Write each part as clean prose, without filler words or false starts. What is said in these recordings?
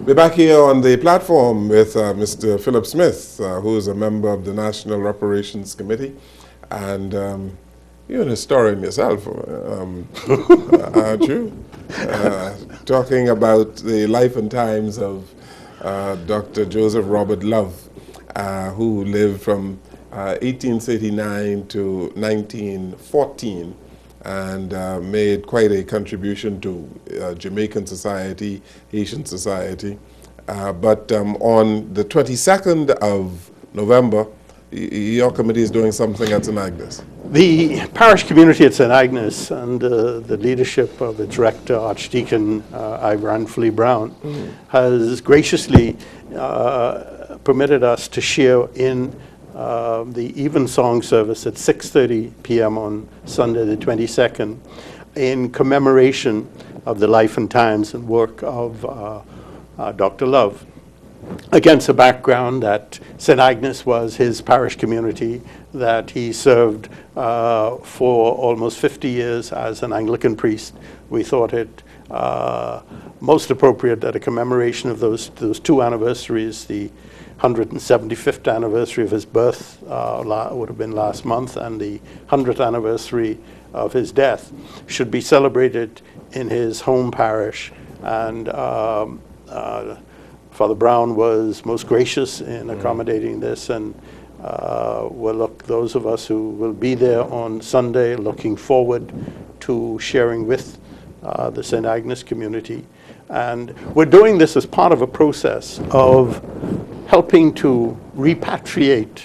We're back here on the platform with Mr. Phillip Smith, who is a member of the National Reparations Committee, and you're an historian yourself, aren't you? Talking about the life and times of Dr. Joseph Robert Love, who lived from 1839 to 1914, and made quite a contribution to Jamaican society, Haitian society. But on the 22nd of November, your committee is doing something at St. Agnes. The parish community at St. Agnes, under the leadership of its rector, Archdeacon Phillip Brown, has graciously permitted us to share in the evensong service at 6:30 p.m. on Sunday the 22nd in commemoration of the life and times and work of Dr. Love, against a background that St. Agnes was his parish community, that he served for almost 50 years as an Anglican priest. We thought it most appropriate that a commemoration of those two anniversaries, the 175th anniversary of his birth would have been last month, and the 100th anniversary of his death, should be celebrated in his home parish. And Father Brown was most gracious in accommodating this, and those of us who will be there on Sunday, looking forward to sharing with the St. Agnes community. And we're doing this as part of a process of helping to repatriate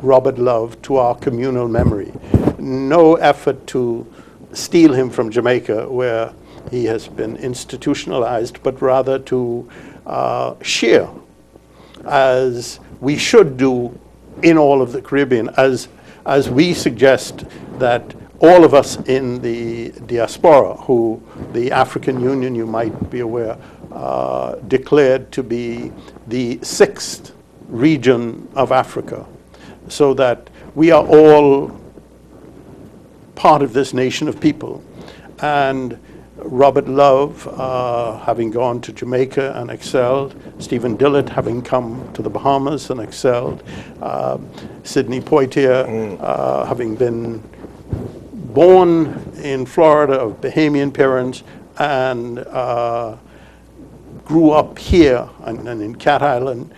Robert Love to our communal memory. No effort to steal him from Jamaica, where he has been institutionalized, but rather to share, as we should do in all of the Caribbean, as we suggest that all of us in the diaspora, who the African Union, you might be aware, declared to be the 6th region of Africa, so that we are all part of this nation of people. And Robert Love, having gone to Jamaica and excelled, Stephen Dillard having come to the Bahamas and excelled, Sidney Poitier having been born in Florida of Bahamian parents and grew up here and in Cat Island,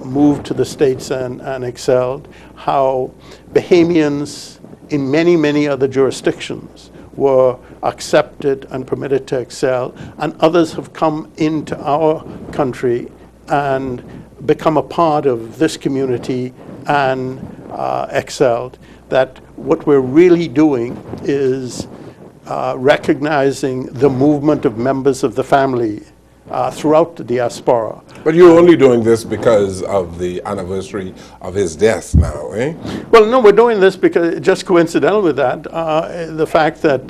moved to the States and excelled, how Bahamians in many, many other jurisdictions were accepted and permitted to excel, and others have come into our country and become a part of this community and excelled. That what we're really doing is recognizing the movement of members of the family throughout the diaspora. But you're only doing this because of the anniversary of his death now, eh? Well, no, we're doing this because, just coincidental with that, the fact that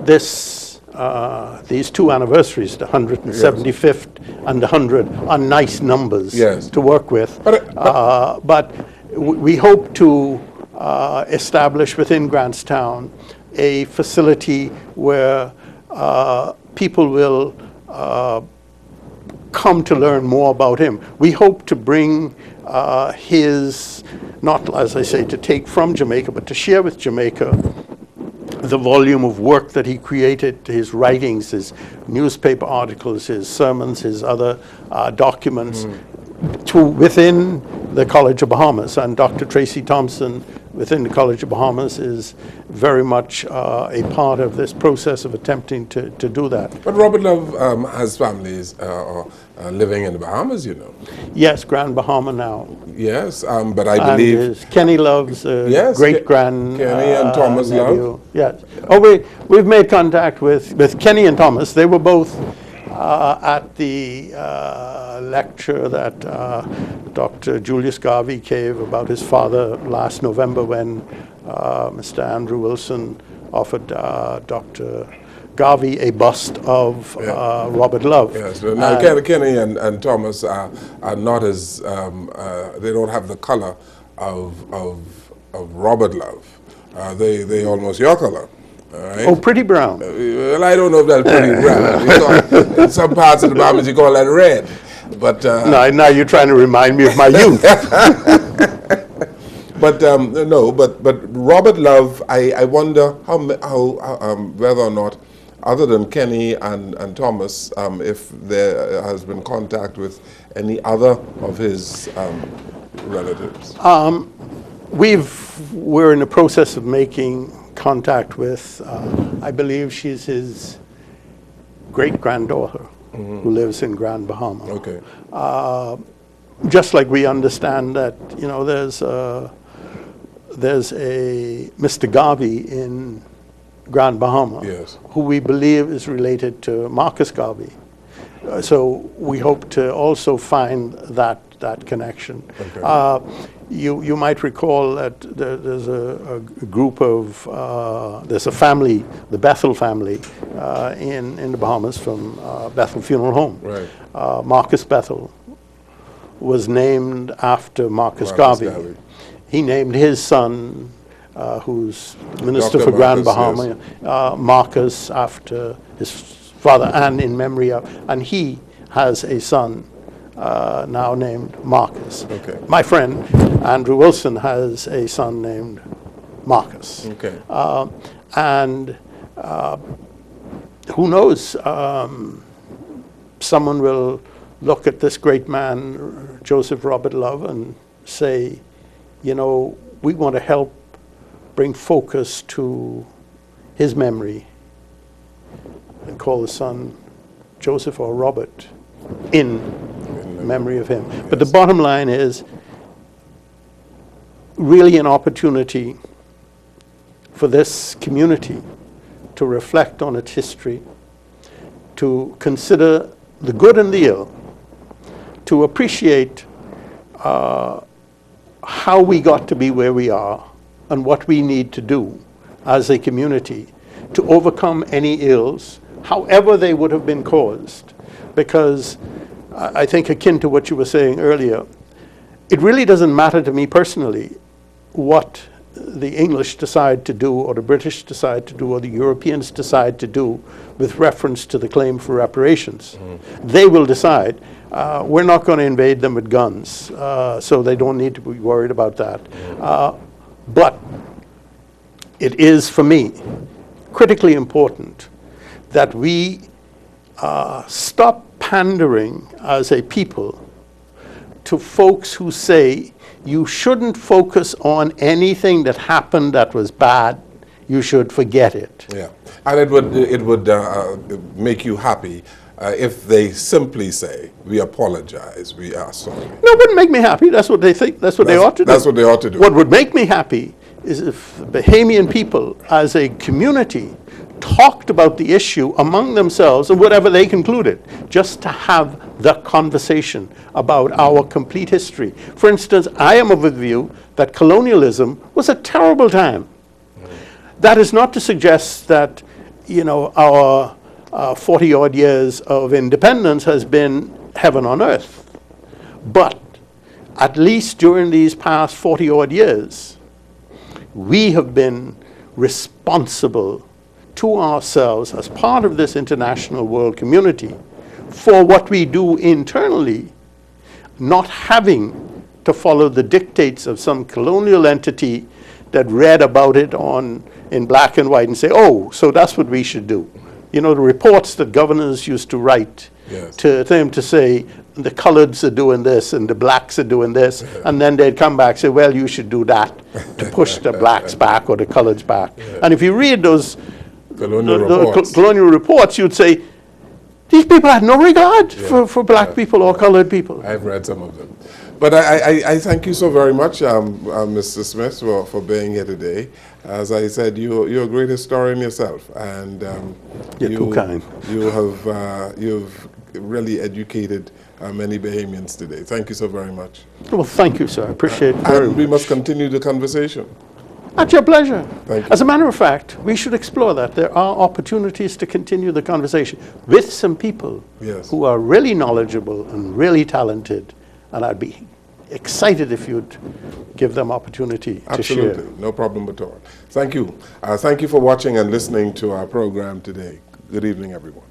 these two anniversaries, the 175th and the 100, are nice numbers to work with. But we hope to establish within Grantstown a facility where people will come to learn more about him. We hope to bring his, not as I say to take from Jamaica, but to share with Jamaica the volume of work that he created, his writings, his newspaper articles, his sermons, his other documents, to within the College of Bahamas. And Dr. Tracy Thompson within the College of Bahamas is very much a part of this process of attempting to do that. But Robert Love has families living in the Bahamas, you know. Yes, Grand Bahama now. Yes, but I believe Kenny Love's great-grand Kenny and Thomas nephew. Love. Yes. Oh, we've made contact with Kenny and Thomas. They were both at the lecture that Dr. Julius Garvey gave about his father last November, when Mr. Andrew Wilson offered Dr. Garvey a bust of Robert Love. Yes, now Kenny and Thomas are not as, they don't have the color of Robert Love. They almost your color. All right? Oh, pretty brown. Well, I don't know if that's pretty brown. In some parts of the Bahamas, you call that red. But Now you're trying to remind me of my youth. but no, but Robert Love, I wonder how whether or not, other than Kenny and Thomas, if there has been contact with any other of his relatives. We're in the process of making contact with, I believe she's his great-granddaughter, who lives in Grand Bahama. Okay. Just like we understand that, there's a Mr. Garvey in Grand Bahama, Yes. who we believe is related to Marcus Garvey. So we hope to also find that connection. Okay. You might recall that there's a group of, there's a family, the Bethel family, in the Bahamas from Bethel Funeral Home. Right. Marcus Bethel was named after Marcus Garvey. He named his son, who's Minister Dr. for Grand Marcus, Bahama, Marcus, after his father, and in memory of, and he has a son now named Marcus. Okay. My friend, Andrew Wilson, has a son named Marcus. Okay. And who knows, someone will look at this great man, Joseph Robert Love, and say, we want to help bring focus to his memory and call the son Joseph or Robert in memory of him. But the bottom line is really an opportunity for this community to reflect on its history, to consider the good and the ill, to appreciate how we got to be where we are and what we need to do as a community to overcome any ills, however they would have been caused. Because I think, akin to what you were saying earlier, it really doesn't matter to me personally what the English decide to do, or the British decide to do, or the Europeans decide to do with reference to the claim for reparations. They will decide. We're not going to invade them with guns, so they don't need to be worried about that. But it is, for me, critically important that we stop pandering as a people to folks who say you shouldn't focus on anything that happened that was bad, you should forget it. Yeah, and it would make you happy if they simply say, we apologize, we are sorry. No, it wouldn't make me happy. That's what they think. That's what they ought to do. That's what they ought to do. What would make me happy is if the Bahamian people as a community talked about the issue among themselves and whatever they concluded, just to have the conversation about our complete history. For instance, I am of the view that colonialism was a terrible time. That is not to suggest that, our 40-odd years of independence has been heaven on earth. But at least during these past 40-odd years, we have been responsible to ourselves as part of this international world community for what we do internally, not having to follow the dictates of some colonial entity that read about it in black and white and say, oh, so that's what we should do. The reports that governors used to write to them to say, the coloreds are doing this and the blacks are doing this, and then they'd come back and say, well, you should do that to push the blacks back or the coloreds back. And if you read those colonial reports, you'd say, these people had no regard for black people or colored people. I've read some of them. But I thank you so very much, Mr. Smith, for being here today. As I said, you're a great historian yourself, and you're too kind. You've really educated many Bahamians today. Thank you so very much. Well, thank you, sir. I appreciate it very much. We must continue the conversation. At your pleasure. Thank you. As a matter of fact, we should explore that. There are opportunities to continue the conversation with some people who are really knowledgeable and really talented, and I'd be excited if you'd give them opportunity to share. Absolutely, no problem at all. Thank you. Thank you for watching and listening to our program today. Good evening, everyone.